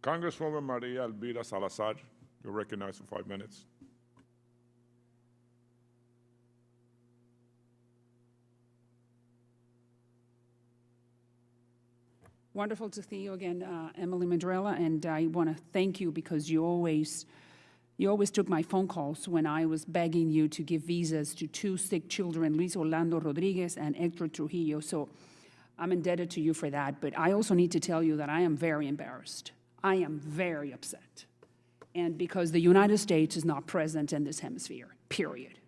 Congresswoman María Elvira Salazar, you're recognized for 5 minutes. Wonderful to see you again, Emily Madrella, and I want to thank you because you always took my phone calls when I was begging you to give visas to 2 sick children, Luis Orlando Rodriguez and Hector Trujillo. So I'm indebted to you for that. But I also need to tell you that I am very embarrassed. I am very upset. And because the United States is not present in this hemisphere, period.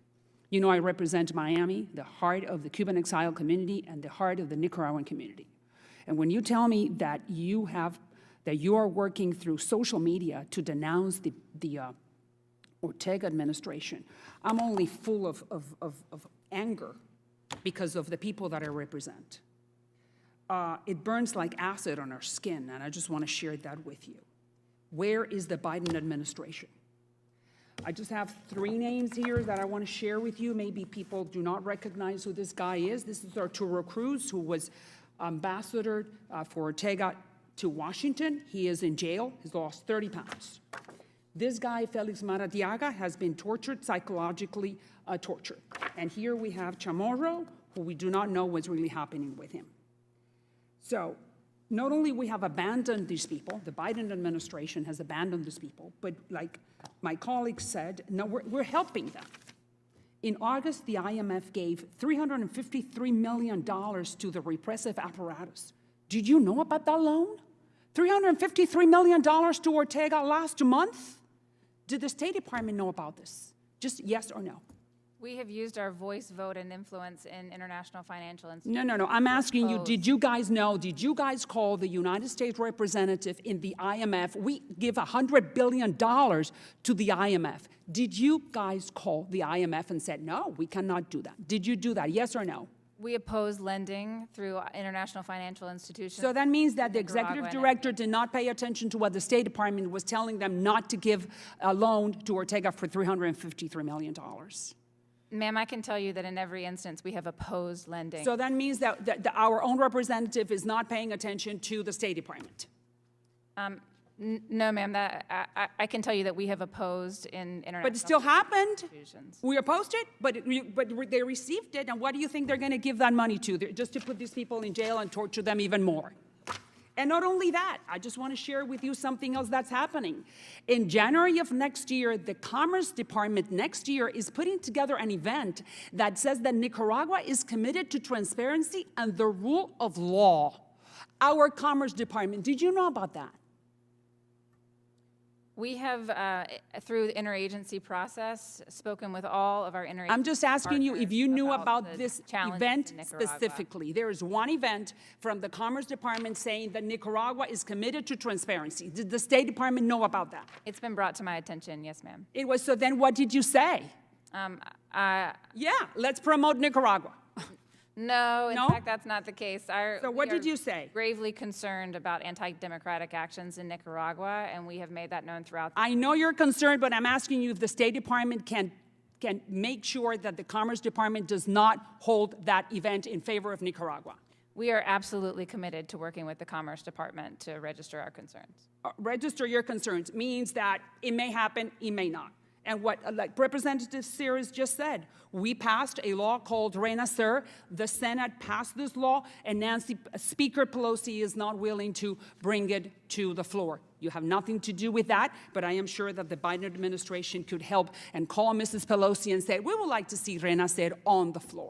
You know, I represent Miami, the heart of the Cuban exile community and the heart of the Nicaraguan community. And when you tell me that you are working through social media to denounce the Ortega administration, I'm only full of anger because of the people that I represent. It burns like acid on our skin, and I just want to share that with you. Where is the Biden administration? I just have 3 names here that I want to share with you. Maybe people do not recognize who this guy is. This is Arturo Cruz, who was ambassador for Ortega to Washington. He is in jail. He's lost 30 pounds. This guy, Felix Maradiaga, has been tortured, psychologically tortured. And here we have Chamorro, who we do not know what's really happening with him. So not only we have abandoned these people, the Biden administration has abandoned these people, but like my colleague said, no, we're helping them. In August, the IMF gave $353 million to the repressive apparatus. Did you know about that loan? $353 million to Ortega last month? Did the State Department know about this? Just yes or no? We have used our voice, vote, and influence in international financial institutions. No. I'm asking you, did you guys know, did you guys call the United States representative in the IMF? We give $100 billion to the IMF. Did you guys call the IMF and said, no, we cannot do that? Did you do that, yes or no? We oppose lending through international financial institutions. So that means that the executive director did not pay attention to what the State Department was telling them not to give a loan to Ortega for $353 million. Ma'am, I can tell you that in every instance we have opposed lending. So that means that our own representative is not paying attention to the State Department. No, ma'am. I can tell you that we have opposed in international. But it still happened. Institutions. We opposed it, but they received it. And what do you think they're going to give that money to? Just to put these people in jail and torture them even more. And not only that, I just want to share with you something else that's happening. In January of next year, the Commerce Department next year is putting together an event that says that Nicaragua is committed to transparency and the rule of law. Our Commerce Department, did you know about that? We have, through the interagency process, spoken with all of our interagency I'm just asking you if you knew about the this challenges event in Nicaragua. specifically. There is one event from the Commerce Department saying that Nicaragua is committed to transparency. Did the State Department know about that? It's been brought to my attention, yes, ma'am. It was, so then what did you say? Yeah, let's promote Nicaragua. No, in No? fact, that's not the case. So what did you say? Gravely concerned about anti-democratic actions in Nicaragua, and we have made that known throughout. I know you're concerned, but I'm asking you if the State Department can make sure that the Commerce Department does not hold that event in favor of Nicaragua. We are absolutely committed to working with the Commerce Department to register our concerns. Register your concerns means that it may happen, it may not. And what like Representative Sears just said, we passed a law called Renacer. The Senate passed this law, and Speaker Pelosi is not willing to bring it to the floor. You have nothing to do with that, but I am sure that the Biden administration could help and call Mrs. Pelosi and say, we would like to see Renacer on the floor.